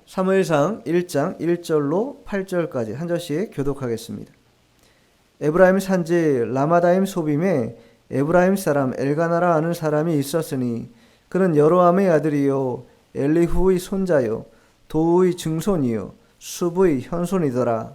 사무엘상 1장 1절로 8절까지 한 절씩 교독하겠습니다. 에브라임 산지 라마다임 소빔에 에브라임 사람 엘가나라 아는 사람이 있었으니 그는 여로함의 아들이요 엘리후의 손자요 도우의 증손이요 수부의 현손이더라.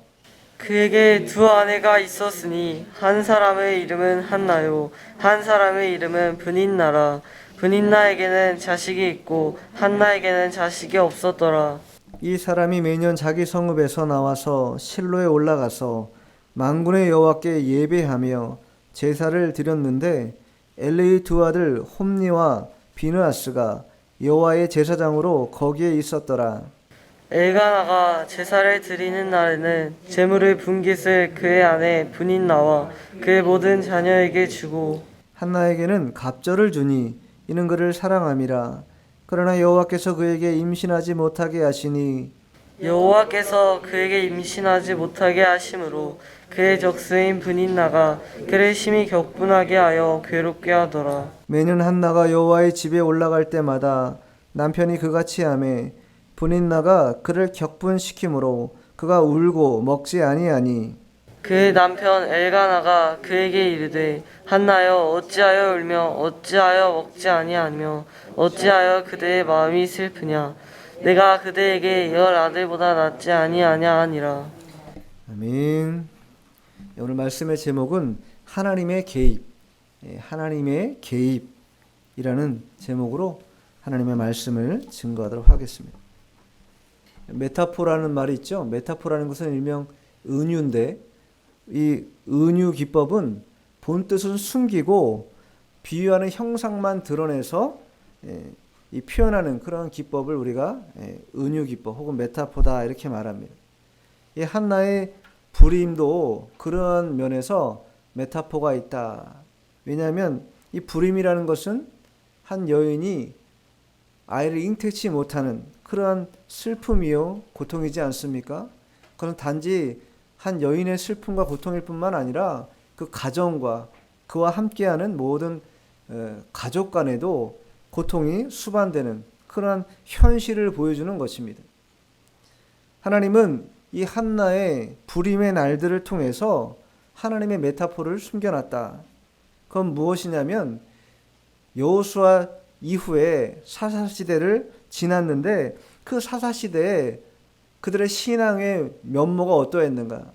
그에게 두 아내가 있었으니 한 사람의 이름은 한나요 한 사람의 이름은 브닌나라. 브닌나에게는 자식이 있고 한나에게는 자식이 없었더라. 이 사람이 매년 자기 성읍에서 나와서 실로에 올라가서 만군의 여호와께 예배하며 제사를 드렸는데 엘리의 두 아들 홈니와 비느하스가 여호와의 제사장으로 거기에 있었더라. 엘가나가 제사를 드리는 날에는 제물의 분깃을 그의 아내 브닌나와 그의 모든 자녀에게 주고 한나에게는 갑절을 주니 이는 그를 사랑함이라. 그러나 여호와께서 그에게 임신하지 못하게 하시니 여호와께서 그에게 임신하지 못하게 하심으로 그의 적수인 브닌나가 그를 심히 격분하게 하여 괴롭게 하더라. 매년 한나가 여호와의 집에 올라갈 때마다 남편이 그같이 하매 브닌나가 그를 격분시키므로 그가 울고 먹지 아니하니 그의 남편 엘가나가 그에게 이르되 한나여 어찌하여 울며 어찌하여 먹지 아니하며 어찌하여 그대의 마음이 슬프냐 내가 그대에게 열 아들보다 낫지 아니하냐 하니라. 아멘. 오늘 말씀의 제목은 하나님의 개입, 하나님의 개입이라는 제목으로 하나님의 말씀을 증거하도록 하겠습니다. 메타포라는 말이 있죠. 메타포라는 것은 일명 은유인데 이 은유 기법은 본 뜻은 숨기고 비유하는 형상만 드러내서 이 표현하는 그런 기법을 우리가 은유 기법 혹은 메타포다 이렇게 말합니다. 이 한나의 불임도 그런 면에서 메타포가 있다. 왜냐하면 이 불임이라는 것은 한 여인이 아이를 잉태치 못하는 그러한 슬픔이요 고통이지 않습니까? 그건 단지 한 여인의 슬픔과 고통일 뿐만 아니라 그 가정과 그와 함께하는 모든 가족 간에도 고통이 수반되는 그러한 현실을 보여주는 것입니다. 하나님은 이 한나의 불임의 날들을 통해서 하나님의 메타포를 숨겨놨다. 그건 무엇이냐면 여호수아 이후에 사사시대를 지났는데 그 사사시대에 그들의 신앙의 면모가 어떠했는가?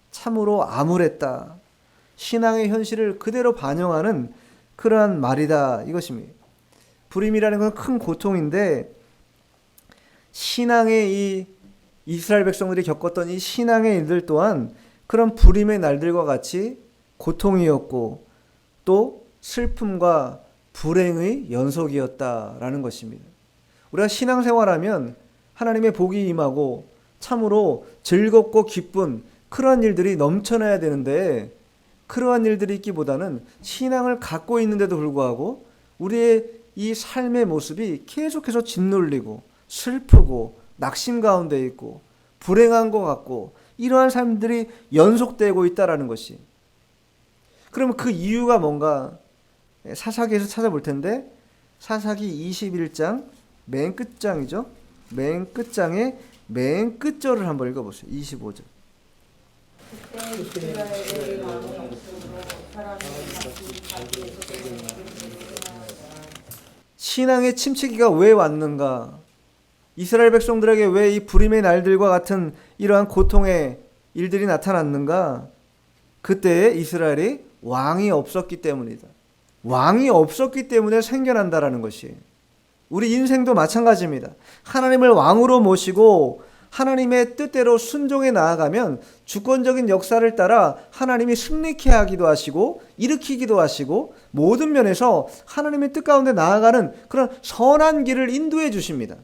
참으로 암울했다. 신앙의 현실을 그대로 반영하는 그러한 말이다 이것입니다. 불임이라는 건 큰 고통인데 신앙의 이 이스라엘 백성들이 겪었던 이 신앙의 일들 또한 그런 불임의 날들과 같이 고통이었고 또 슬픔과 불행의 연속이었다라는 것입니다. 우리가 신앙생활하면 하나님의 복이 임하고 참으로 즐겁고 기쁜 그러한 일들이 넘쳐나야 되는데 그러한 일들이 있기보다는 신앙을 갖고 있는데도 불구하고 우리의 이 삶의 모습이 계속해서 짓눌리고 슬프고 낙심 가운데 있고 불행한 것 같고 이러한 삶들이 연속되고 있다라는 것이. 그러면 그 이유가 뭔가 사사기에서 찾아볼 텐데 사사기 21장 맨 끝장이죠. 맨 끝장의 맨 끝절을 한번 읽어보세요. 25절. 신앙의 침체기가 왜 왔는가? 이스라엘 백성들에게 왜 이 불임의 날들과 같은 이러한 고통의 일들이 나타났는가? 그때에 이스라엘이 왕이 없었기 때문이다. 왕이 없었기 때문에 생겨난다라는 것이. 우리 인생도 마찬가지입니다. 하나님을 왕으로 모시고 하나님의 뜻대로 순종해 나아가면 주권적인 역사를 따라 하나님이 승리케 하기도 하시고 일으키기도 하시고 모든 면에서 하나님의 뜻 가운데 나아가는 그런 선한 길을 인도해 주십니다.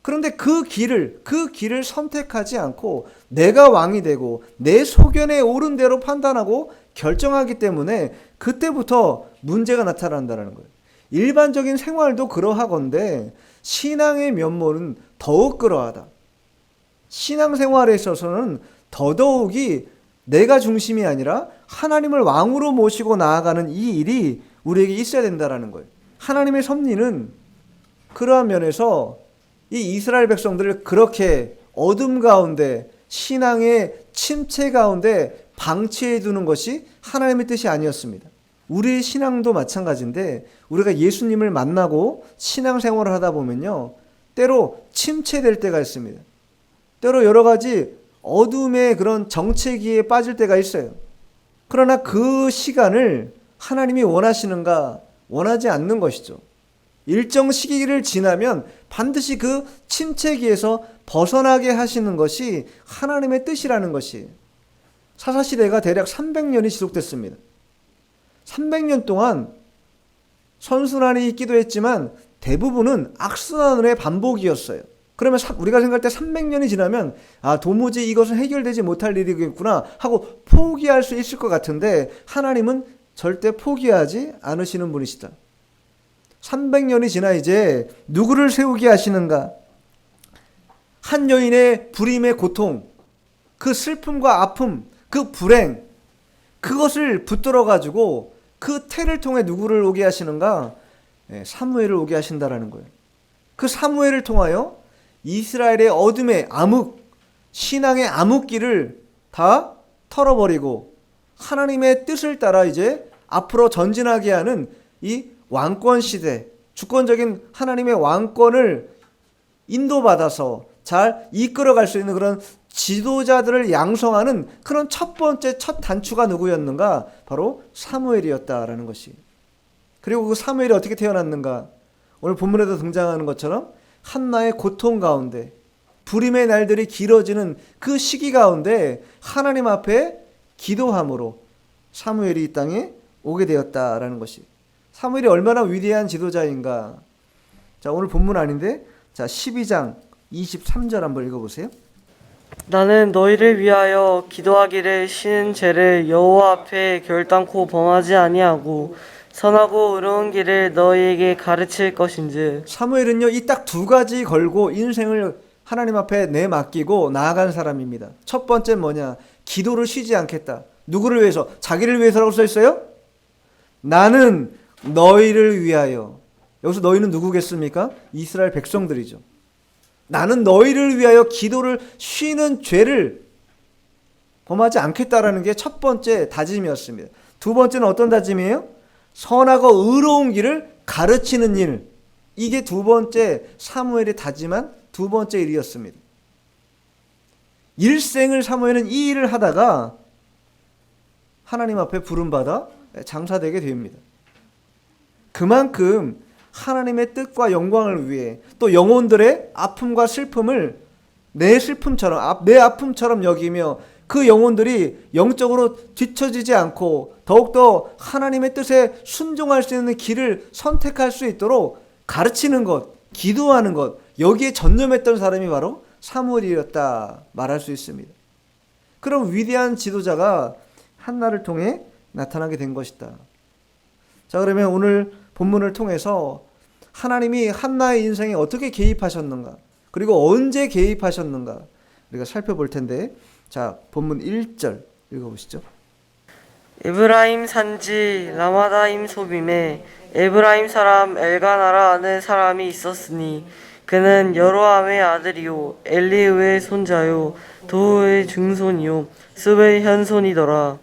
그런데 그 길을 선택하지 않고 내가 왕이 되고 내 소견에 옳은 대로 판단하고 결정하기 때문에 그때부터 문제가 나타난다는 거예요. 일반적인 생활도 그러하건대 신앙의 면모는 더욱 그러하다. 신앙생활에 있어서는 더더욱이 내가 중심이 아니라 하나님을 왕으로 모시고 나아가는 이 일이 우리에게 있어야 된다는 거예요. 하나님의 섭리는 그러한 면에서 이 이스라엘 백성들을 그렇게 어둠 가운데, 신앙의 침체 가운데 방치해 두는 것이 하나님의 뜻이 아니었습니다. 우리의 신앙도 마찬가지인데, 우리가 예수님을 만나고 신앙생활을 하다 보면요, 때로 침체될 때가 있습니다. 때로 여러 가지 어둠의 그런 정체기에 빠질 때가 있어요. 그러나 그 시간을 하나님이 원하시는가? 원하지 않는 것이죠. 일정 시기를 지나면 반드시 그 침체기에서 벗어나게 하시는 것이 하나님의 뜻이라는 것이, 사사시대가 대략 300년이 지속됐습니다. 300년 동안 선순환이 있기도 했지만 대부분은 악순환의 반복이었어요. 그러면 우리가 생각할 때 300년이 지나면 도무지 이것은 해결되지 못할 일이겠구나 하고 포기할 수 있을 것 같은데, 하나님은 절대 포기하지 않으시는 분이시다. 300년이 지나 이제 누구를 세우게 하시는가? 한 여인의 불임의 고통, 그 슬픔과 아픔, 그 불행, 그것을 붙들어 가지고 그 태를 통해 누구를 오게 하시는가? 사무엘을 오게 하신다라는 거예요. 그 사무엘을 통하여 이스라엘의 어둠의 암흑, 신앙의 암흑기를 다 털어버리고 하나님의 뜻을 따라 이제 앞으로 전진하게 하는 이 왕권 시대, 주권적인 하나님의 왕권을 인도받아서 잘 이끌어갈 수 있는 그런 지도자들을 양성하는 그런 첫 번째 첫 단추가 누구였는가? 바로 사무엘이었다라는 것이. 그리고 그 사무엘이 어떻게 태어났는가? 오늘 본문에도 등장하는 것처럼 한나의 고통 가운데, 불임의 날들이 길어지는 그 시기 가운데 하나님 앞에 기도함으로 사무엘이 이 땅에 오게 되었다라는 것이. 사무엘이 얼마나 위대한 지도자인가. 자, 오늘 본문 아닌데, 자, 12장 23절 한번 읽어보세요. 나는 너희를 위하여 기도하기를 쉬는 죄를 여호와 앞에 결단코 범하지 아니하고 선하고 의로운 길을 너희에게 가르칠 것인즉. 사무엘은요, 이 딱 두 가지 걸고 인생을 하나님 앞에 내맡기고 나아간 사람입니다. 첫 번째 뭐냐? 기도를 쉬지 않겠다. 누구를 위해서? 자기를 위해서라고 써 있어요? 나는 너희를 위하여. 여기서 너희는 누구겠습니까? 이스라엘 백성들이죠. 나는 너희를 위하여 기도를 쉬는 죄를 범하지 않겠다라는 게 첫 번째 다짐이었습니다. 두 번째는 어떤 다짐이에요? 선하고 의로운 길을 가르치는 일. 이게 두 번째 사무엘이 다짐한 두 번째 일이었습니다. 일생을 사무엘은 이 일을 하다가 하나님 앞에 부름받아 장사되게 됩니다. 그만큼 하나님의 뜻과 영광을 위해, 또 영혼들의 아픔과 슬픔을 내 슬픔처럼, 내 아픔처럼 여기며 그 영혼들이 영적으로 뒤처지지 않고 더욱더 하나님의 뜻에 순종할 수 있는 길을 선택할 수 있도록 가르치는 것, 기도하는 것, 여기에 전념했던 사람이 바로 사무엘이었다 말할 수 있습니다. 그럼 위대한 지도자가 한나를 통해 나타나게 된 것이다. 자, 그러면 오늘 본문을 통해서 하나님이 한나의 인생에 어떻게 개입하셨는가, 그리고 언제 개입하셨는가 우리가 살펴볼 텐데, 자, 본문 1절 읽어보시죠. 에브라임 산지 라마다임 소빔에 에브라임 사람 엘가나라 하는 사람이 있었으니 그는 여로함의 아들이요 엘리우의 손자요 도우의 증손이요 습의 현손이더라.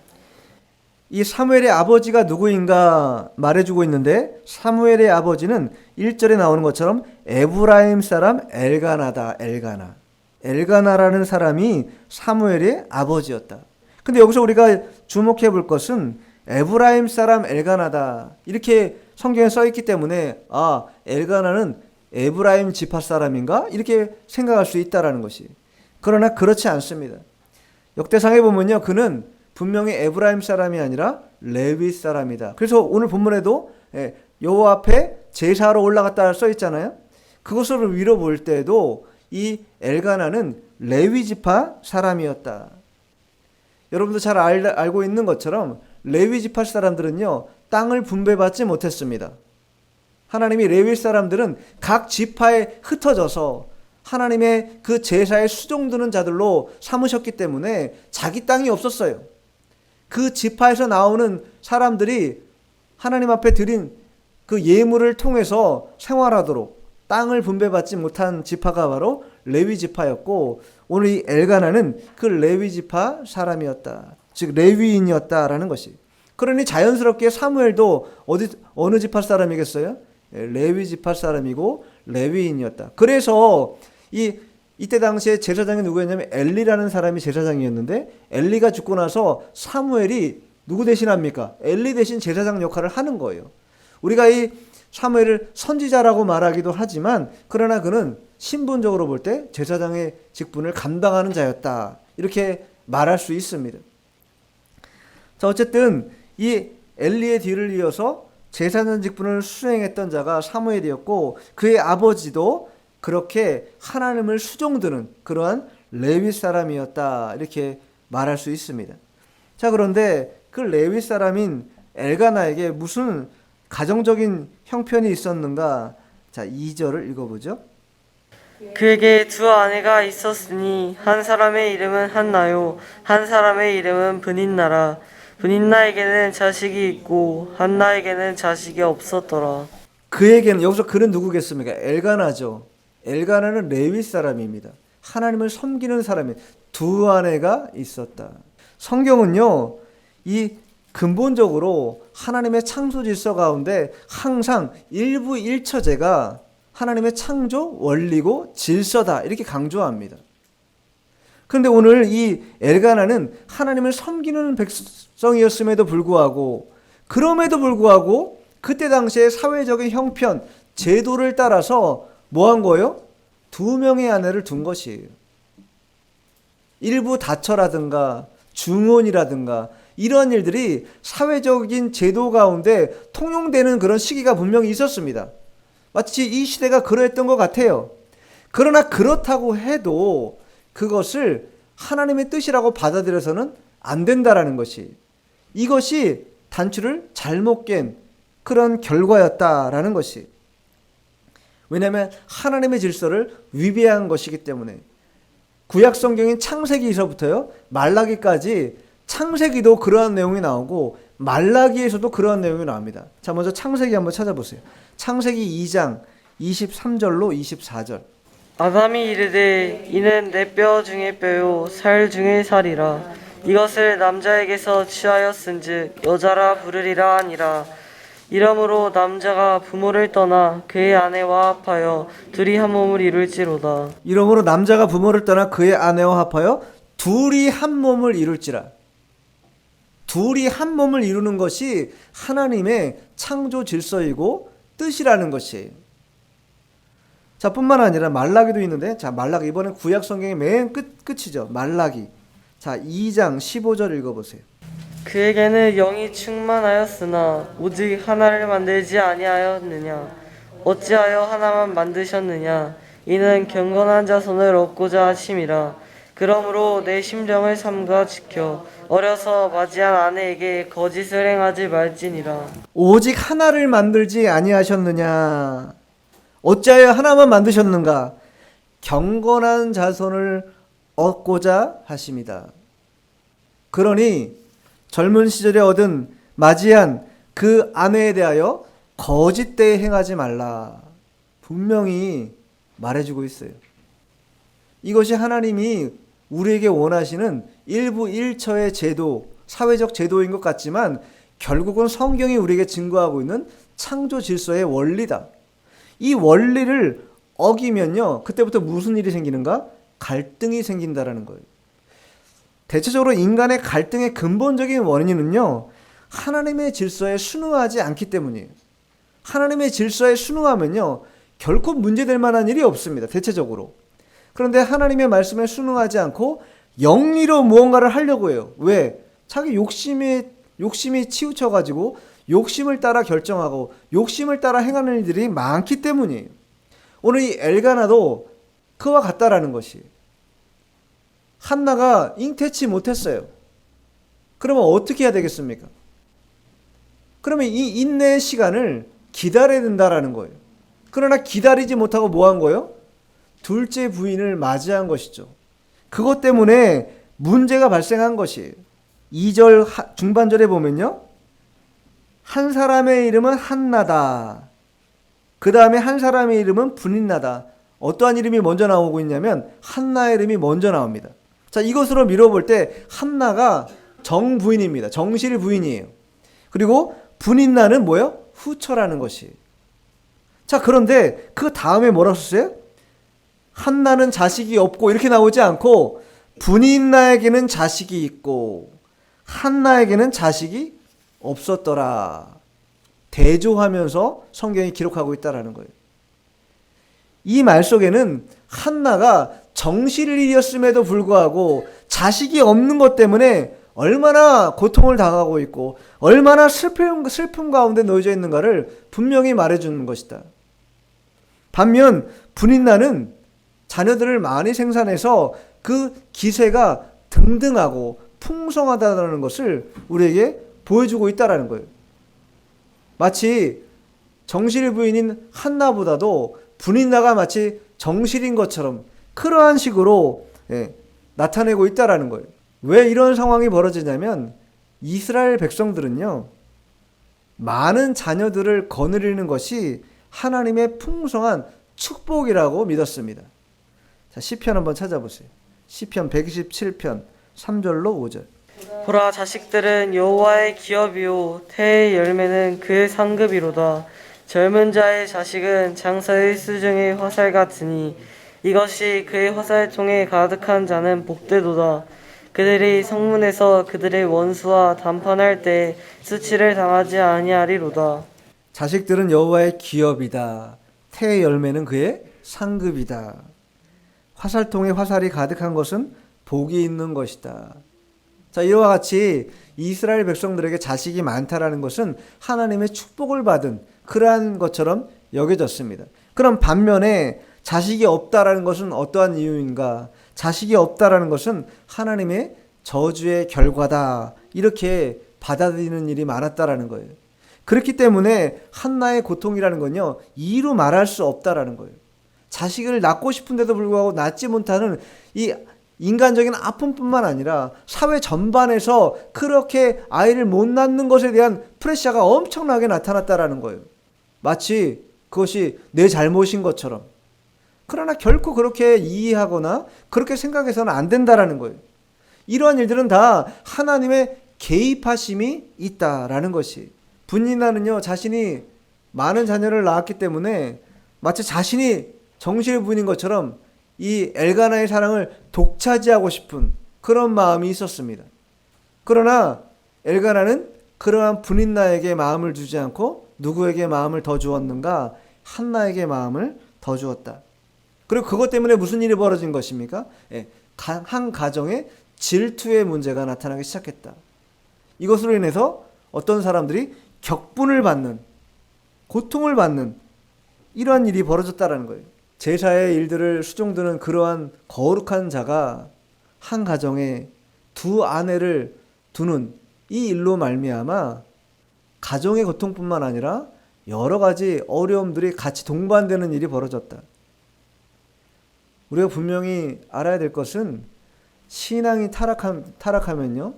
이 사무엘의 아버지가 누구인가 말해주고 있는데, 사무엘의 아버지는 1절에 나오는 것처럼 에브라임 사람 엘가나다. 엘가나라는 사람이 사무엘의 아버지였다. 근데 여기서 우리가 주목해 볼 것은 에브라임 사람 엘가나다 이렇게 성경에 써 있기 때문에 엘가나는 에브라임 지파 사람인가 이렇게 생각할 수 있다라는 것이. 그러나 그렇지 않습니다. 역대상에 보면요, 그는 분명히 에브라임 사람이 아니라 레위 사람이다. 그래서 오늘 본문에도 여호와 앞에 제사로 올라갔다 써 있잖아요. 그것을 위로 볼 때도 이 엘가나는 레위 지파 사람이었다. 여러분도 잘 알고 있는 것처럼 레위 지파 사람들은요, 땅을 분배받지 못했습니다. 하나님이 레위 사람들은 각 지파에 흩어져서 하나님의 그 제사에 수종드는 자들로 삼으셨기 때문에 자기 땅이 없었어요. 그 지파에서 나오는 사람들이 하나님 앞에 드린 그 예물을 통해서 생활하도록, 땅을 분배받지 못한 지파가 바로 레위 지파였고, 오늘 이 엘가나는 그 레위 지파 사람이었다. 즉 레위인이었다라는 것이. 그러니 자연스럽게 사무엘도 어느 지파 사람이겠어요? 레위 지파 사람이고 레위인이었다. 그래서 이때 당시에 제사장이 누구였냐면 엘리라는 사람이 제사장이었는데, 엘리가 죽고 나서 사무엘이 누구 대신합니까? 엘리 대신 제사장 역할을 하는 거예요. 우리가 이 사무엘을 선지자라고 말하기도 하지만, 그러나 그는 신분적으로 볼 때 제사장의 직분을 감당하는 자였다, 이렇게 말할 수 있습니다. 자, 어쨌든 이 엘리의 뒤를 이어서 제사장 직분을 수행했던 자가 사무엘이었고, 그의 아버지도 그렇게 하나님을 수종드는 그러한 레위 사람이었다, 이렇게 말할 수 있습니다. 자, 그런데 그 레위 사람인 엘가나에게 무슨 가정적인 형편이 있었는가? 자, 2절을 읽어보죠. 그에게 두 아내가 있었으니 한 사람의 이름은 한나요, 한 사람의 이름은 브닌나라. 브닌나에게는 자식이 있고 한나에게는 자식이 없었더라. 그에게는, 여기서 그는 누구겠습니까? 엘가나죠. 엘가나는 레위 사람입니다. 하나님을 섬기는 사람이, 두 아내가 있었다. 성경은요, 이 근본적으로 하나님의 창조 질서 가운데 항상 일부 일처제가 하나님의 창조 원리고 질서다, 이렇게 강조합니다. 그런데 오늘 이 엘가나는 하나님을 섬기는 백성이었음에도 불구하고, 그럼에도 불구하고 그때 당시의 사회적인 형편, 제도를 따라서 뭐 한 거예요? 두 명의 아내를 둔 것이에요. 일부 다처라든가 중혼이라든가 이런 일들이 사회적인 제도 가운데 통용되는 그런 시기가 분명히 있었습니다. 마치 이 시대가 그러했던 것 같아요. 그러나 그렇다고 해도 그것을 하나님의 뜻이라고 받아들여서는 안 된다라는 것이, 이것이 단추를 잘못 깬 그런 결과였다라는 것이. 왜냐하면 하나님의 질서를 위배한 것이기 때문에. 구약 성경인 창세기에서부터요 말라기까지, 창세기도 그러한 내용이 나오고 말라기에서도 그러한 내용이 나옵니다. 자, 먼저 창세기 한번 찾아보세요. 창세기 2장 23절로 24절. 아담이 이르되 이는 내 뼈 중에 뼈요 살 중에 살이라. 이것을 남자에게서 취하였은즉 여자라 부르리라 하니라. 이러므로 남자가 부모를 떠나 그의 아내와 합하여 둘이 한 몸을 이룰지로다. 이러므로 남자가 부모를 떠나 그의 아내와 합하여 둘이 한 몸을 이룰지라. 둘이 한 몸을 이루는 것이 하나님의 창조 질서이고 뜻이라는 것이에요. 자, 뿐만 아니라 말라기도 있는데, 자, 말라기, 이번엔 구약 성경의 맨 끝이죠. 말라기. 자, 2장 15절 읽어보세요. 그에게는 영이 충만하였으나 오직 하나를 만들지 아니하였느냐. 어찌하여 하나만 만드셨느냐. 이는 경건한 자손을 얻고자 하심이라. 그러므로 내 심령을 삼가 지켜 어려서 맞이한 아내에게 거짓을 행하지 말지니라. 오직 하나를 만들지 아니하셨느냐. 어찌하여 하나만 만드셨는가. 경건한 자손을 얻고자 하심이다. 그러니 젊은 시절에 맞이한 그 아내에 대하여 거짓되이 행하지 말라, 분명히 말해주고 있어요. 이것이 하나님이 우리에게 원하시는 일부 일처의 제도, 사회적 제도인 것 같지만 결국은 성경이 우리에게 증거하고 있는 창조 질서의 원리다. 이 원리를 어기면요, 그때부터 무슨 일이 생기는가? 갈등이 생긴다라는 거예요. 대체적으로 인간의 갈등의 근본적인 원인은요, 하나님의 질서에 순응하지 않기 때문이에요. 하나님의 질서에 순응하면요, 결코 문제될 만한 일이 없습니다, 대체적으로. 그런데 하나님의 말씀에 순응하지 않고 영리로 무언가를 하려고 해요. 왜? 자기 욕심이 치우쳐가지고 욕심을 따라 결정하고 욕심을 따라 행하는 일들이 많기 때문이에요. 오늘 이 엘가나도 그와 같다라는 것이. 한나가 잉태치 못했어요. 그러면 어떻게 해야 되겠습니까? 그러면 이 인내의 시간을 기다려야 된다라는 거예요. 그러나 기다리지 못하고 뭐 한 거예요? 둘째 부인을 맞이한 것이죠. 그것 때문에 문제가 발생한 것이에요. 2절 중반절에 보면요, 한 사람의 이름은 한나다. 그 다음에 한 사람의 이름은 분인나다. 어떠한 이름이 먼저 나오고 있냐면 한나의 이름이 먼저 나옵니다. 자, 이것으로 미뤄볼 때 한나가 정부인입니다. 정실 부인이에요. 그리고 분인나는 뭐예요? 후처라는 것이. 자, 그런데 그 다음에 뭐라고 썼어요? 한나는 자식이 없고 이렇게 나오지 않고 분인나에게는 자식이 있고 한나에게는 자식이 없었더라. 대조하면서 성경이 기록하고 있다라는 거예요. 이 말 속에는 한나가 정실일이었음에도 불구하고 자식이 없는 것 때문에 얼마나 고통을 당하고 있고 얼마나 슬픔 가운데 놓여져 있는가를 분명히 말해주는 것이다. 반면 분인나는 자녀들을 많이 생산해서 그 기세가 등등하고 풍성하다는 것을 우리에게 보여주고 있다는 거예요. 마치 정실 부인인 한나보다도 분인나가 마치 정실인 것처럼 그러한 식으로 나타내고 있다는 거예요. 왜 이런 상황이 벌어지냐면 이스라엘 백성들은요, 많은 자녀들을 거느리는 것이 하나님의 풍성한 축복이라고 믿었습니다. 자, 시편 한번 찾아보세요. 시편 127편 3절로 5절. 보라, 자식들은 여호와의 기업이요 태의 열매는 그의 상급이로다. 젊은 자의 자식은 장사의 수중의 화살 같으니 이것이 그의 화살통에 가득한 자는 복되도다. 그들이 성문에서 그들의 원수와 담판할 때 수치를 당하지 아니하리로다. 자식들은 여호와의 기업이다. 태의 열매는 그의 상급이다. 화살통에 화살이 가득한 것은 복이 있는 것이다. 자, 이와 같이 이스라엘 백성들에게 자식이 많다라는 것은 하나님의 축복을 받은 그러한 것처럼 여겨졌습니다. 그럼 반면에 자식이 없다라는 것은 어떠한 이유인가? 자식이 없다라는 것은 하나님의 저주의 결과다. 이렇게 받아들이는 일이 많았다라는 거예요. 그렇기 때문에 한나의 고통이라는 건요, 이루 말할 수 없다라는 거예요. 자식을 낳고 싶은데도 불구하고 낳지 못하는 이 인간적인 아픔뿐만 아니라 사회 전반에서 그렇게 아이를 못 낳는 것에 대한 프레셔가 엄청나게 나타났다라는 거예요. 마치 그것이 내 잘못인 것처럼. 그러나 결코 그렇게 이해하거나 그렇게 생각해서는 안 된다라는 거예요. 이러한 일들은 다 하나님의 개입하심이 있다라는 것이. 분인나는요, 자신이 많은 자녀를 낳았기 때문에 마치 자신이 정실 부인인 것처럼 이 엘가나의 사랑을 독차지하고 싶은 그런 마음이 있었습니다. 그러나 엘가나는 그러한 분인나에게 마음을 주지 않고 누구에게 마음을 더 주었는가? 한나에게 마음을 더 주었다. 그리고 그것 때문에 무슨 일이 벌어진 것입니까? 한 가정에 질투의 문제가 나타나기 시작했다. 이것으로 인해서 어떤 사람들이 격분을 받는, 고통을 받는 이러한 일이 벌어졌다라는 거예요. 제사의 일들을 수종드는 그러한 거룩한 자가 한 가정에 두 아내를 두는 이 일로 말미암아 가정의 고통뿐만 아니라 여러 가지 어려움들이 같이 동반되는 일이 벌어졌다. 우리가 분명히 알아야 될 것은 신앙이 타락하면요,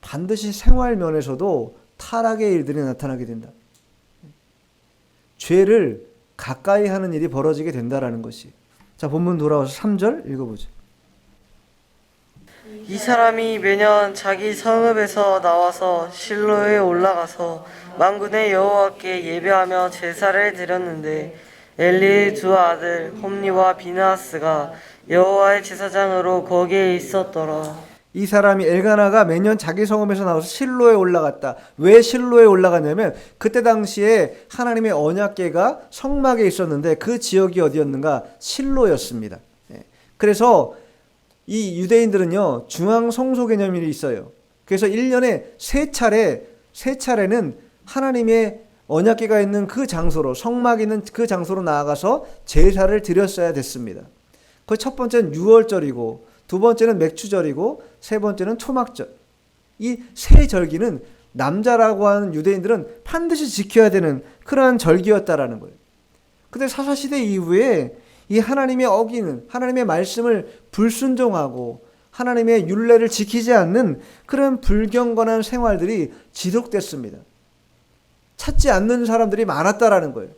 반드시 생활 면에서도 타락의 일들이 나타나게 된다. 죄를 가까이 하는 일이 벌어지게 된다라는 것이. 자, 본문 돌아와서 3절 읽어보죠. 이 사람이 매년 자기 성읍에서 나와서 실로에 올라가서 만군의 여호와께 예배하며 제사를 드렸는데 엘리의 두 아들 홈니와 비느하스가 여호와의 제사장으로 거기에 있었더라. 이 사람이 엘가나가 매년 자기 성읍에서 나와서 실로에 올라갔다. 왜 실로에 올라갔냐면 그때 당시에 하나님의 언약궤가 성막에 있었는데 그 지역이 어디였는가? 실로였습니다. 그래서 이 유대인들은요, 중앙 성소 개념이 있어요. 그래서 1년에 세 차례는 하나님의 언약궤가 있는 그 장소로, 성막이 있는 그 장소로 나아가서 제사를 드렸어야 됐습니다. 그 첫 번째는 6월절이고 두 번째는 맥추절이고 세 번째는 초막절. 이 세 절기는 남자라고 하는 유대인들은 반드시 지켜야 되는 그러한 절기였다라는 거예요. 근데 사사시대 이후에 이 하나님의 어기는, 하나님의 말씀을 불순종하고 하나님의 율례를 지키지 않는 그런 불경건한 생활들이 지속됐습니다. 찾지 않는 사람들이 많았다라는 거예요.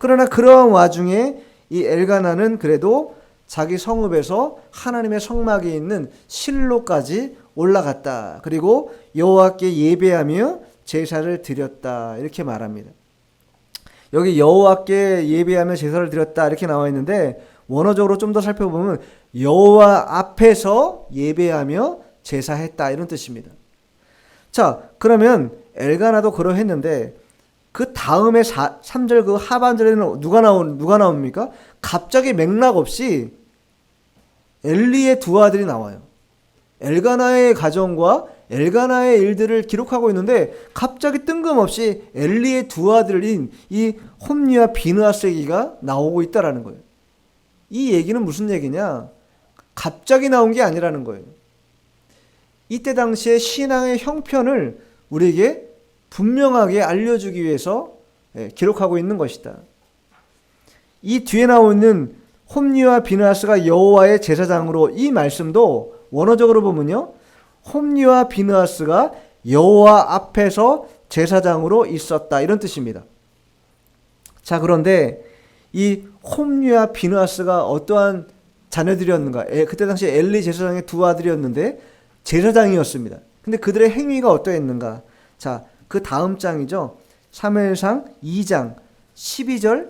그러나 그러한 와중에 이 엘가나는 그래도 자기 성읍에서 하나님의 성막이 있는 실로까지 올라갔다. 그리고 여호와께 예배하며 제사를 드렸다. 이렇게 말합니다. 여기 여호와께 예배하며 제사를 드렸다 이렇게 나와 있는데 원어적으로 좀 더 살펴보면 여호와 앞에서 예배하며 제사했다 이런 뜻입니다. 자, 그러면 엘가나도 그러했는데 그 다음에 3절 그 하반절에는 누가 나옵니까? 갑자기 맥락 없이 엘리의 두 아들이 나와요. 엘가나의 가정과 엘가나의 일들을 기록하고 있는데 갑자기 뜬금없이 엘리의 두 아들인 이 홈리와 비느하스 얘기가 나오고 있다라는 거예요. 이 얘기는 무슨 얘기냐? 갑자기 나온 게 아니라는 거예요. 이때 당시에 신앙의 형편을 우리에게 분명하게 알려주기 위해서 기록하고 있는 것이다. 이 뒤에 나오는 홈리와 비느하스가 여호와의 제사장으로 이 말씀도 원어적으로 보면요. 홈리와 비느하스가 여호와 앞에서 제사장으로 있었다 이런 뜻입니다. 자, 그런데 이 홈리와 비느하스가 어떠한 자녀들이었는가? 그때 당시 엘리 제사장의 두 아들이었는데 제사장이었습니다. 근데 그들의 행위가 어떠했는가? 자, 그 다음 장이죠. 사무엘상 2장 12절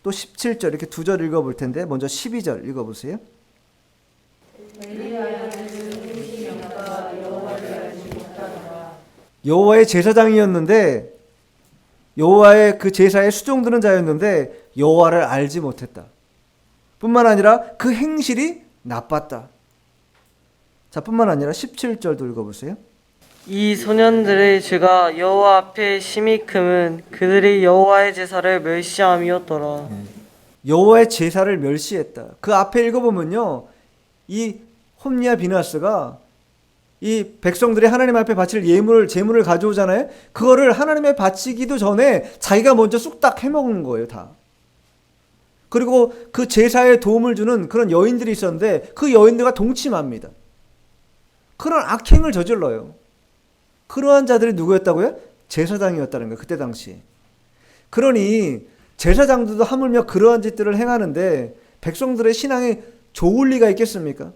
또 17절 이렇게 두 절 읽어볼 텐데 먼저 12절 읽어보세요. 여호와의 제사장이었는데 여호와의 그 제사에 수종드는 자였는데 여호와를 알지 못했다. 뿐만 아니라 그 행실이 나빴다. 자, 뿐만 아니라 17절도 읽어보세요. 이 소년들의 죄가 여호와 앞에 심히 크면 그들이 여호와의 제사를 멸시함이었더라. 여호와의 제사를 멸시했다. 그 앞에 읽어보면요, 이 홈리와 비느하스가 이 백성들이 하나님 앞에 바칠 제물을 가져오잖아요. 그거를 하나님에 바치기도 전에 자기가 먼저 쑥딱 해먹는 거예요, 다. 그리고 그 제사에 도움을 주는 그런 여인들이 있었는데 그 여인들과 동침합니다. 그런 악행을 저질러요. 그러한 자들이 누구였다고요? 제사장이었다는 거예요, 그때 당시. 그러니 제사장들도 하물며 그러한 짓들을 행하는데 백성들의 신앙에 좋을 리가 있겠습니까?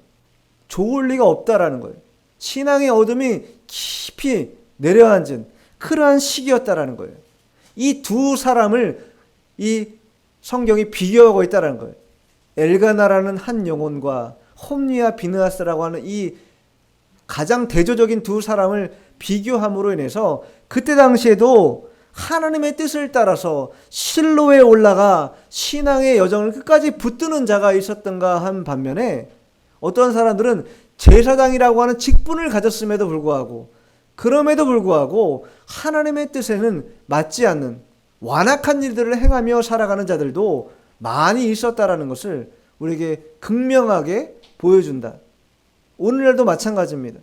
좋을 리가 없다라는 거예요. 신앙의 어둠이 깊이 내려앉은 그러한 시기였다라는 거예요. 이 두 사람을 이 성경이 비교하고 있다라는 거예요. 엘가나라는 한 영혼과 홈리와 비느하스라고 하는 이 가장 대조적인 두 사람을 비교함으로 인해서 그때 당시에도 하나님의 뜻을 따라서 실로에 올라가 신앙의 여정을 끝까지 붙드는 자가 있었던가 한 반면에 어떤 사람들은 제사장이라고 하는 직분을 가졌음에도 불구하고 그럼에도 불구하고 하나님의 뜻에는 맞지 않는 완악한 일들을 행하며 살아가는 자들도 많이 있었다라는 것을 우리에게 극명하게 보여준다. 오늘날도 마찬가지입니다.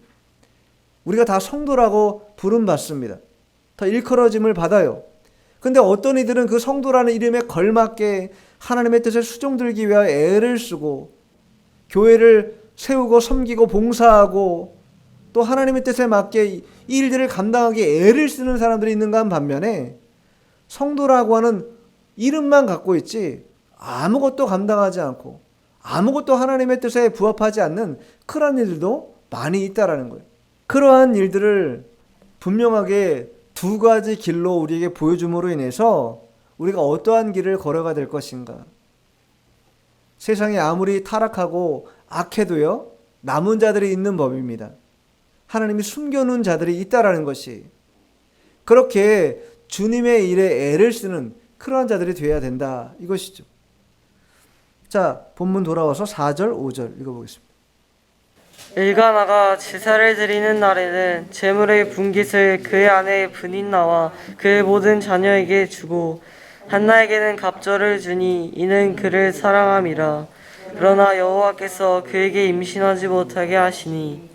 우리가 다 성도라고 부름받습니다. 다 일컬어짐을 받아요. 근데 어떤 이들은 그 성도라는 이름에 걸맞게 하나님의 뜻에 수종들기 위하여 애를 쓰고 교회를 세우고 섬기고 봉사하고 또 하나님의 뜻에 맞게 이 일들을 감당하기 애를 쓰는 사람들이 있는가 한 반면에 성도라고 하는 이름만 갖고 있지 아무것도 감당하지 않고 아무것도 하나님의 뜻에 부합하지 않는 그런 일들도 많이 있다라는 거예요. 그러한 일들을 분명하게 두 가지 길로 우리에게 보여줌으로 인해서 우리가 어떠한 길을 걸어가 될 것인가. 세상이 아무리 타락하고 악해도요, 남은 자들이 있는 법입니다. 하나님이 숨겨놓은 자들이 있다라는 것이. 그렇게 주님의 일에 애를 쓰는 그러한 자들이 되어야 된다. 이것이죠. 자, 본문 돌아와서 4절, 5절 읽어보겠습니다. 엘가나가 제사를 드리는 날에는 제물의 분깃을 그의 아내 브닌나와 그의 모든 자녀에게 주고 한나에게는 갑절을 주니 이는 그를 사랑함이라. 그러나 여호와께서 그에게 임신하지 못하게 하시니.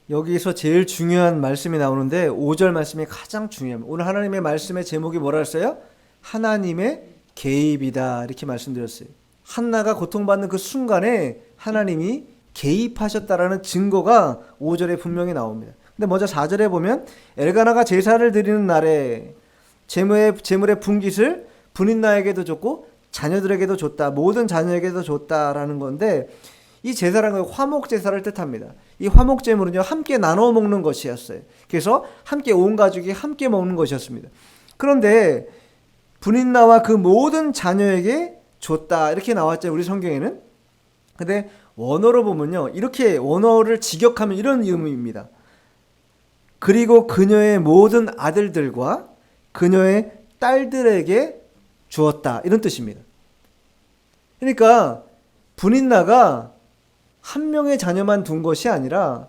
여기서 제일 중요한 말씀이 나오는데 5절 말씀이 가장 중요합니다. 오늘 하나님의 말씀의 제목이 뭐라 했어요? 하나님의 개입이다 이렇게 말씀드렸어요. 한나가 고통받는 그 순간에 하나님이 개입하셨다라는 증거가 5절에 분명히 나옵니다. 근데 먼저 4절에 보면 엘가나가 제사를 드리는 날에 제물의 분깃을 분인나에게도 줬고 자녀들에게도 줬다. 모든 자녀에게도 줬다라는 건데, 이 제사라는 건 화목 제사를 뜻합니다. 이 화목 제물은요, 함께 나눠 먹는 것이었어요. 그래서 함께 온 가족이 함께 먹는 것이었습니다. 그런데 분인나와 그 모든 자녀에게 줬다 이렇게 나왔죠, 우리 성경에는. 근데 원어로 보면요, 이렇게 원어를 직역하면 이런 의미입니다. 그리고 그녀의 모든 아들들과 그녀의 딸들에게 주었다, 이런 뜻입니다. 그러니까 분인나가 한 명의 자녀만 둔 것이 아니라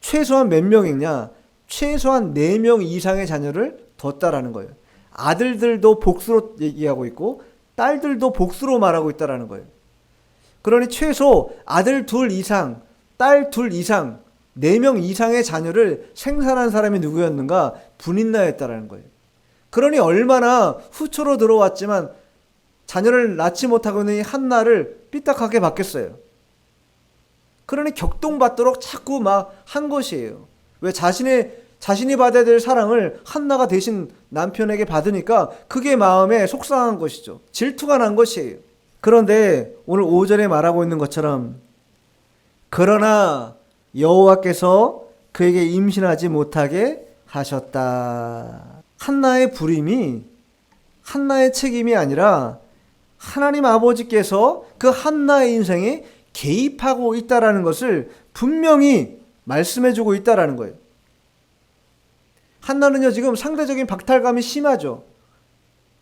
최소한 몇 명이냐? 최소한 4명 이상의 자녀를 뒀다라는 거예요. 아들들도 복수로 얘기하고 있고 딸들도 복수로 말하고 있다라는 거예요. 그러니 최소 아들 2 이상, 딸 2 이상, 4명 이상의 자녀를 생산한 사람이 누구였는가? 분인나였다라는 거예요. 그러니 얼마나 후초로 들어왔지만 자녀를 낳지 못하고 있는 이 한나를 삐딱하게 받겠어요. 그러니 격동받도록 자꾸 막 한 것이에요. 왜? 자신이 받아야 될 사랑을 한나가 대신 남편에게 받으니까 그게 마음에 속상한 것이죠. 질투가 난 것이에요. 그런데 오늘 5절에 말하고 있는 것처럼, 그러나 여호와께서 그에게 임신하지 못하게 하셨다. 한나의 불임이 한나의 책임이 아니라 하나님 아버지께서 그 한나의 인생에 개입하고 있다라는 것을 분명히 말씀해주고 있다라는 거예요. 한나는요, 지금 상대적인 박탈감이 심하죠.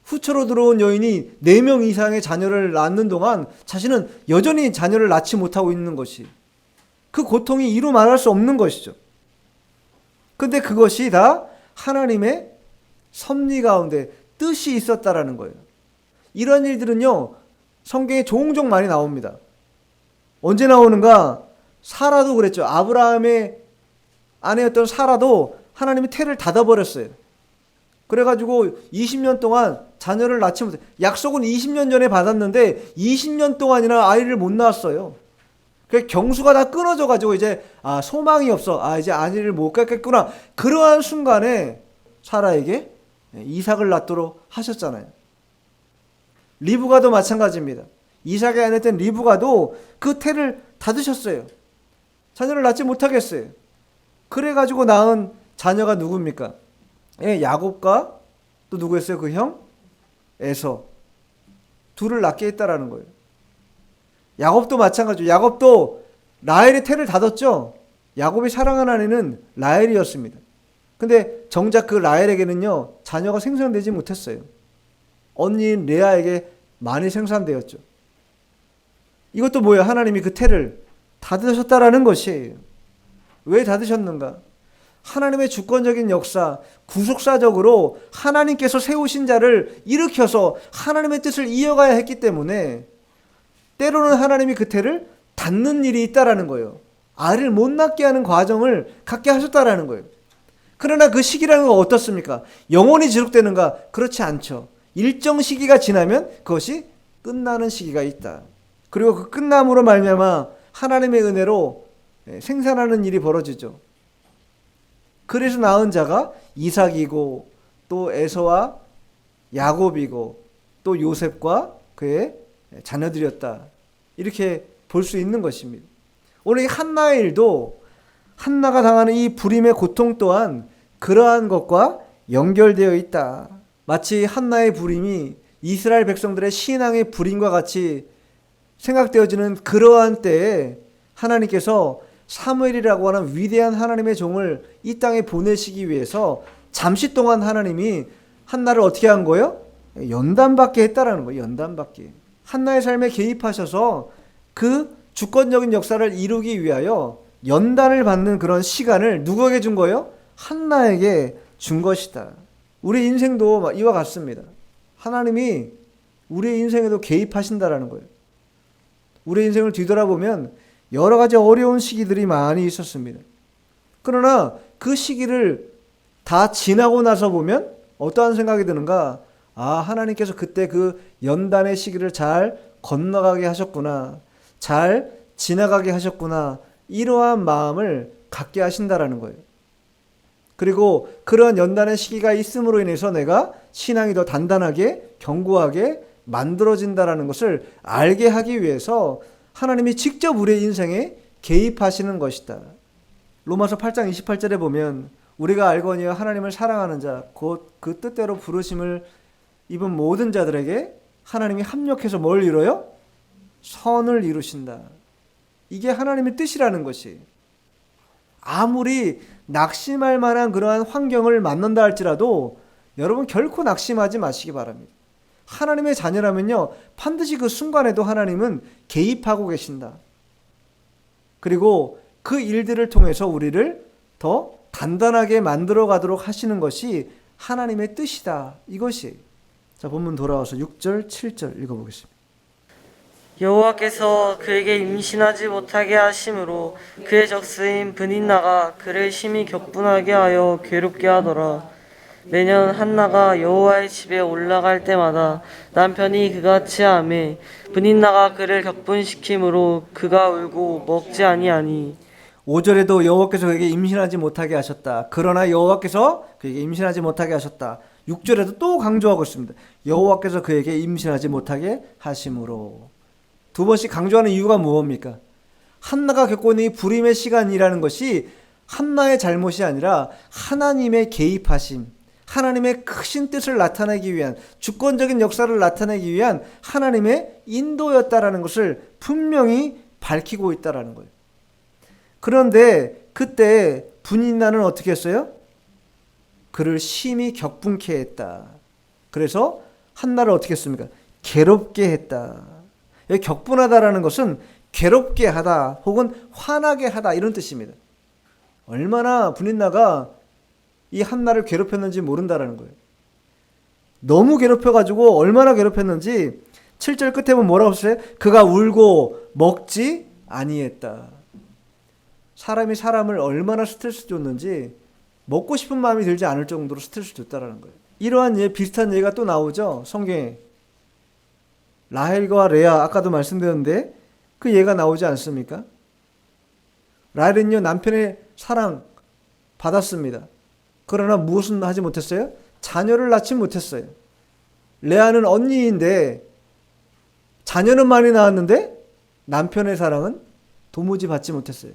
후처로 들어온 여인이 4명 이상의 자녀를 낳는 동안 자신은 여전히 자녀를 낳지 못하고 있는 것이, 그 고통이 이루 말할 수 없는 것이죠. 근데 그것이 다 하나님의 섭리 가운데 뜻이 있었다라는 거예요. 이런 일들은요, 성경에 종종 많이 나옵니다. 언제 나오는가? 사라도 그랬죠. 아브라함의 아내였던 사라도 하나님이 태를 닫아버렸어요. 그래가지고 20년 동안 자녀를 낳지 못해. 약속은 20년 전에 받았는데 20년 동안이나 아이를 못 낳았어요. 그 경수가 다 끊어져가지고 이제 소망이 없어. 이제 아이를 못 갖겠구나. 그러한 순간에 사라에게 이삭을 낳도록 하셨잖아요. 리브가도 마찬가지입니다. 이삭의 아내였던 리브가도 그 태를 닫으셨어요. 자녀를 낳지 못하겠어요. 그래가지고 낳은 자녀가 누굽니까? 야곱과 또 누구였어요? 그 형? 에서. 둘을 낳게 했다라는 거예요. 야곱도 마찬가지죠. 야곱도 라헬의 태를 닫았죠. 야곱이 사랑한 아내는 라헬이었습니다. 근데 정작 그 라헬에게는요, 자녀가 생산되지 못했어요. 언니인 레아에게 많이 생산되었죠. 이것도 뭐예요? 하나님이 그 태를 닫으셨다라는 것이에요. 왜 닫으셨는가? 하나님의 주권적인 역사, 구속사적으로 하나님께서 세우신 자를 일으켜서 하나님의 뜻을 이어가야 했기 때문에 때로는 하나님이 그 태를 닫는 일이 있다라는 거예요. 아이를 못 낳게 하는 과정을 갖게 하셨다라는 거예요. 그러나 그 시기라는 건 어떻습니까? 영원히 지속되는가? 그렇지 않죠. 일정 시기가 지나면 그것이 끝나는 시기가 있다. 그리고 그 끝남으로 말미암아 하나님의 은혜로 생산하는 일이 벌어지죠. 그래서 낳은 자가 이삭이고 또 에서와 야곱이고 또 요셉과 그의 자녀들이었다. 이렇게 볼 수 있는 것입니다. 오늘 이 한나의 일도 한나가 당하는 이 불임의 고통 또한 그러한 것과 연결되어 있다. 마치 한나의 불임이 이스라엘 백성들의 신앙의 불임과 같이 생각되어지는 그러한 때에 하나님께서 사무엘이라고 하는 위대한 하나님의 종을 이 땅에 보내시기 위해서 잠시 동안 하나님이 한나를 어떻게 한 거예요? 연단받게 했다라는 거예요. 연단받게. 한나의 삶에 개입하셔서 그 주권적인 역사를 이루기 위하여 연단을 받는 그런 시간을 누구에게 준 거예요? 한나에게 준 것이다. 우리 인생도 이와 같습니다. 하나님이 우리의 인생에도 개입하신다라는 거예요. 우리의 인생을 뒤돌아보면 여러 가지 어려운 시기들이 많이 있었습니다. 그러나 그 시기를 다 지나고 나서 보면 어떠한 생각이 드는가? 하나님께서 그때 그 연단의 시기를 잘 건너가게 하셨구나. 잘 지나가게 하셨구나. 이러한 마음을 갖게 하신다라는 거예요. 그리고 그런 연단의 시기가 있음으로 인해서 내가 신앙이 더 단단하게 견고하게 만들어진다라는 것을 알게 하기 위해서 하나님이 직접 우리의 인생에 개입하시는 것이다. 로마서 8장 28절에 보면 우리가 알거니와 하나님을 사랑하는 자 곧 그 뜻대로 부르심을 입은 모든 자들에게 하나님이 합력해서 뭘 이뤄요? 선을 이루신다. 이게 하나님의 뜻이라는 것이. 아무리 낙심할 만한 그러한 환경을 만난다 할지라도 여러분 결코 낙심하지 마시기 바랍니다. 하나님의 자녀라면요 반드시 그 순간에도 하나님은 개입하고 계신다. 그리고 그 일들을 통해서 우리를 더 단단하게 만들어 가도록 하시는 것이 하나님의 뜻이다. 이것이. 자, 본문 돌아와서 6절 7절 읽어보겠습니다. 여호와께서 그에게 임신하지 못하게 하심으로 그의 적수인 브닛나가 그를 심히 격분하게 하여 괴롭게 하더라. 매년 한나가 여호와의 집에 올라갈 때마다 남편이 그같이 하매 브닛나가 그를 격분시키므로 그가 울고 먹지 아니하니. 5절에도 여호와께서 그에게 임신하지 못하게 하셨다. 그러나 여호와께서 그에게 임신하지 못하게 하셨다. 6절에도 또 강조하고 있습니다. 여호와께서 그에게 임신하지 못하게 하심으로. 두 번씩 강조하는 이유가 무엇입니까? 한나가 겪고 있는 이 불임의 시간이라는 것이 한나의 잘못이 아니라 하나님의 개입하심, 하나님의 크신 뜻을 나타내기 위한, 주권적인 역사를 나타내기 위한 하나님의 인도였다라는 것을 분명히 밝히고 있다라는 거예요. 그런데 그때 브닛나는 어떻게 했어요? 그를 심히 격분케 했다. 그래서 한나를 어떻게 했습니까? 괴롭게 했다. 여기 격분하다라는 것은 괴롭게 하다 혹은 화나게 하다 이런 뜻입니다. 얼마나 브닛나가 이 한나를 괴롭혔는지 모른다라는 거예요. 너무 괴롭혀가지고 얼마나 괴롭혔는지 7절 끝에 보면 뭐라고 했어요? 그가 울고 먹지 아니했다. 사람이 사람을 얼마나 스트레스 줬는지 먹고 싶은 마음이 들지 않을 정도로 스트레스 줬다라는 거예요. 이러한 비슷한 얘기가 또 나오죠. 성경에. 라헬과 레아 아까도 말씀드렸는데 그 예가 나오지 않습니까? 라헬은요 남편의 사랑 받았습니다. 그러나 무엇은 하지 못했어요? 자녀를 낳지 못했어요. 레아는 언니인데 자녀는 많이 낳았는데 남편의 사랑은 도무지 받지 못했어요.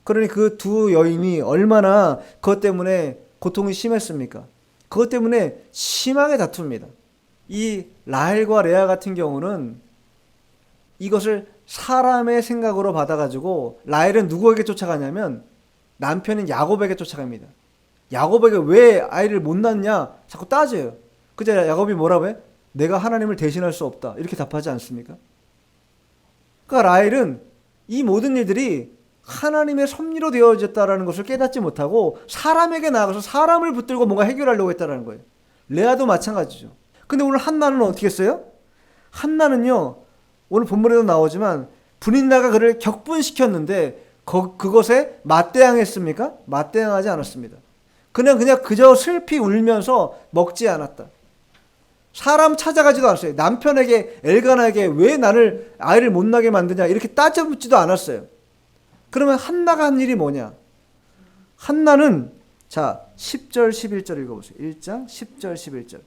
그러니 그 두 여인이 얼마나 그것 때문에 고통이 심했습니까? 그것 때문에 심하게 다툽니다. 이 라헬과 레아 같은 경우는 이것을 사람의 생각으로 받아가지고 라헬은 누구에게 쫓아가냐면 남편인 야곱에게 쫓아갑니다. 야곱에게 왜 아이를 못 낳냐 자꾸 따져요. 그제 야곱이 뭐라고 해? 내가 하나님을 대신할 수 없다 이렇게 답하지 않습니까? 그러니까 라헬은 이 모든 일들이 하나님의 섭리로 되어졌다라는 것을 깨닫지 못하고 사람에게 나아가서 사람을 붙들고 뭔가 해결하려고 했다라는 거예요. 레아도 마찬가지죠. 근데 오늘 한나는 어떻게 했어요? 한나는요 오늘 본문에도 나오지만 브닛나가 그를 격분시켰는데 그것에 맞대항했습니까? 맞대항하지 않았습니다. 그냥 그저 슬피 울면서 먹지 않았다. 사람 찾아가지도 않았어요. 남편에게 엘가나에게 왜 나를 아이를 못 낳게 만드냐 이렇게 따져묻지도 않았어요. 그러면 한나가 한 일이 뭐냐? 한나는 자 10절 11절 읽어보세요. 1장 10절 11절.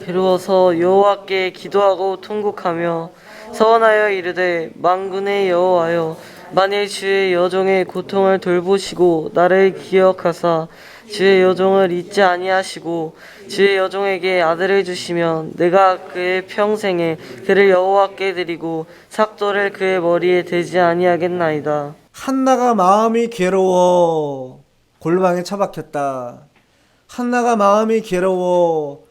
괴로워서 여호와께 기도하고 통곡하며 서원하여 이르되 만군의 여호와여 만일 주의 여종의 고통을 돌보시고 나를 기억하사 주의 여종을 잊지 아니하시고 주의 여종에게 아들을 주시면 내가 그의 평생에 그를 여호와께 드리고 삭도를 그의 머리에 대지 아니하겠나이다. 한나가 마음이 괴로워 골방에 처박혔다. 한나가 마음이 괴로워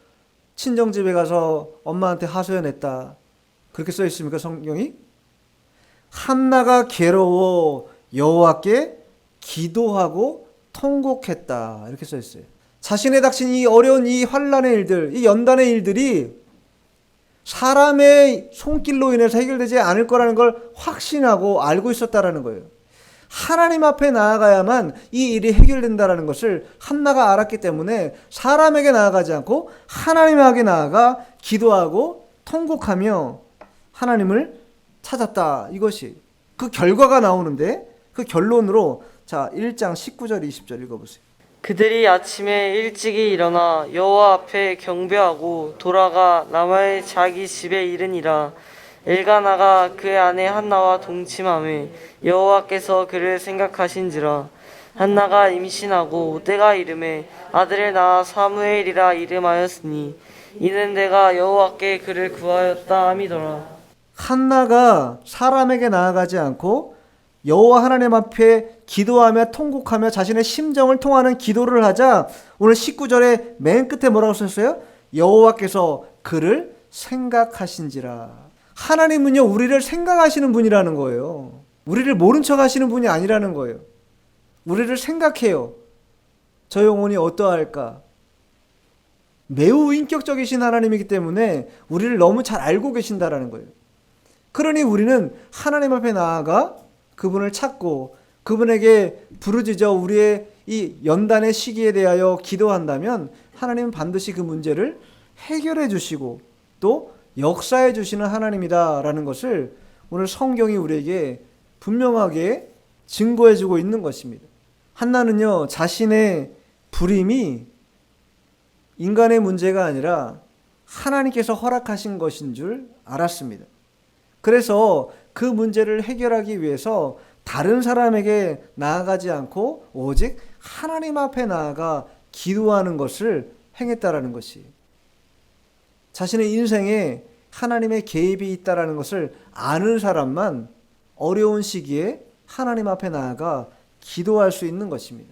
친정집에 가서 엄마한테 하소연했다. 그렇게 써 있습니까 성경이? 한나가 괴로워 여호와께 기도하고 통곡했다 이렇게 써 있어요. 자신의 닥친 이 어려운 이 환난의 일들, 이 연단의 일들이 사람의 손길로 인해서 해결되지 않을 거라는 걸 확신하고 알고 있었다라는 거예요. 하나님 앞에 나아가야만 이 일이 해결된다라는 것을 한나가 알았기 때문에 사람에게 나아가지 않고 하나님에게 나아가 기도하고 통곡하며 하나님을 찾았다. 이것이 그 결과가 나오는데 그 결론으로 자 1장 19절 20절 읽어보세요. 그들이 아침에 일찍이 일어나 여호와 앞에 경배하고 돌아가 라마의 자기 집에 이르니라. 엘가나가 그의 아내 한나와 동침하며 여호와께서 그를 생각하신지라. 한나가 임신하고 때가 이름에 아들을 낳아 사무엘이라 이름하였으니 이는 내가 여호와께 그를 구하였다 함이더라. 한나가 사람에게 나아가지 않고 여호와 하나님 앞에 기도하며 통곡하며 자신의 심정을 통하는 기도를 하자 오늘 19절에 맨 끝에 뭐라고 썼어요? 여호와께서 그를 생각하신지라. 하나님은요, 우리를 생각하시는 분이라는 거예요. 우리를 모른 척 하시는 분이 아니라는 거예요. 우리를 생각해요. 저 영혼이 어떠할까? 매우 인격적이신 하나님이기 때문에 우리를 너무 잘 알고 계신다라는 거예요. 그러니 우리는 하나님 앞에 나아가 그분을 찾고 그분에게 부르짖어 우리의 이 연단의 시기에 대하여 기도한다면 하나님은 반드시 그 문제를 해결해 주시고 또 역사해 주시는 하나님이다라는 것을 오늘 성경이 우리에게 분명하게 증거해 주고 있는 것입니다. 한나는요, 자신의 불임이 인간의 문제가 아니라 하나님께서 허락하신 것인 줄 알았습니다. 그래서 그 문제를 해결하기 위해서 다른 사람에게 나아가지 않고 오직 하나님 앞에 나아가 기도하는 것을 행했다라는 것이, 자신의 인생에 하나님의 개입이 있다라는 것을 아는 사람만 어려운 시기에 하나님 앞에 나아가 기도할 수 있는 것입니다.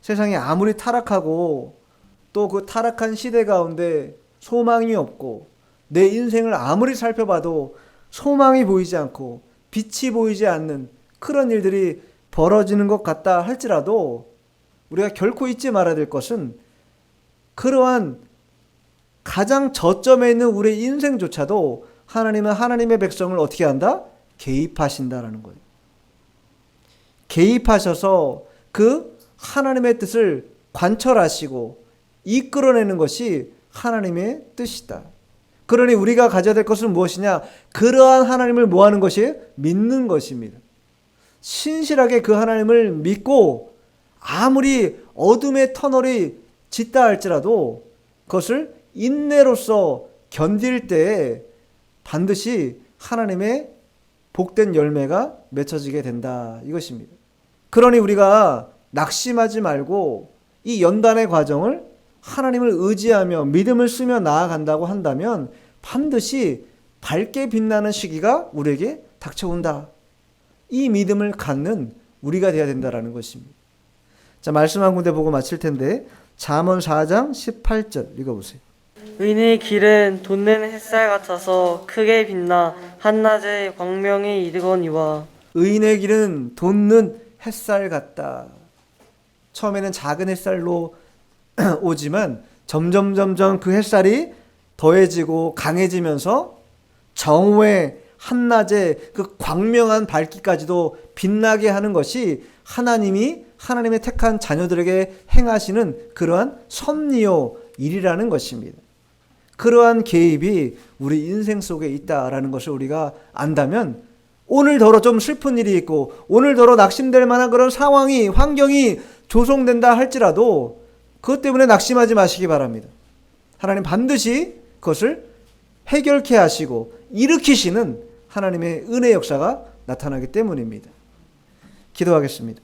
세상이 아무리 타락하고 또 그 타락한 시대 가운데 소망이 없고 내 인생을 아무리 살펴봐도 소망이 보이지 않고 빛이 보이지 않는 그런 일들이 벌어지는 것 같다 할지라도 우리가 결코 잊지 말아야 될 것은 그러한 가장 저점에 있는 우리의 인생조차도 하나님은 하나님의 백성을 어떻게 한다? 개입하신다라는 거예요. 개입하셔서 그 하나님의 뜻을 관철하시고 이끌어내는 것이 하나님의 뜻이다. 그러니 우리가 가져야 될 것은 무엇이냐? 그러한 하나님을 뭐 하는 것이에요? 믿는 것입니다. 신실하게 그 하나님을 믿고 아무리 어둠의 터널이 짙다 할지라도 그것을 인내로서 견딜 때에 반드시 하나님의 복된 열매가 맺혀지게 된다. 이것입니다. 그러니 우리가 낙심하지 말고 이 연단의 과정을 하나님을 의지하며 믿음을 쓰며 나아간다고 한다면 반드시 밝게 빛나는 시기가 우리에게 닥쳐온다. 이 믿음을 갖는 우리가 되어야 된다는 것입니다. 자, 말씀 한 군데 보고 마칠 텐데 잠언 4장 18절 읽어보세요. 의인의 길은 돋는 햇살 같아서 크게 빛나 한낮의 광명에 이르거니와. 의인의 길은 돋는 햇살 같다. 처음에는 작은 햇살로 오지만 점점 그 햇살이 더해지고 강해지면서 정오의 한낮의 그 광명한 밝기까지도 빛나게 하는 것이 하나님이 하나님의 택한 자녀들에게 행하시는 그러한 섭리요 일이라는 것입니다. 그러한 개입이 우리 인생 속에 있다라는 것을 우리가 안다면 오늘더러 좀 슬픈 일이 있고 오늘더러 낙심될 만한 그런 상황이 환경이 조성된다 할지라도 그것 때문에 낙심하지 마시기 바랍니다. 하나님 반드시 그것을 해결케 하시고 일으키시는 하나님의 은혜 역사가 나타나기 때문입니다. 기도하겠습니다.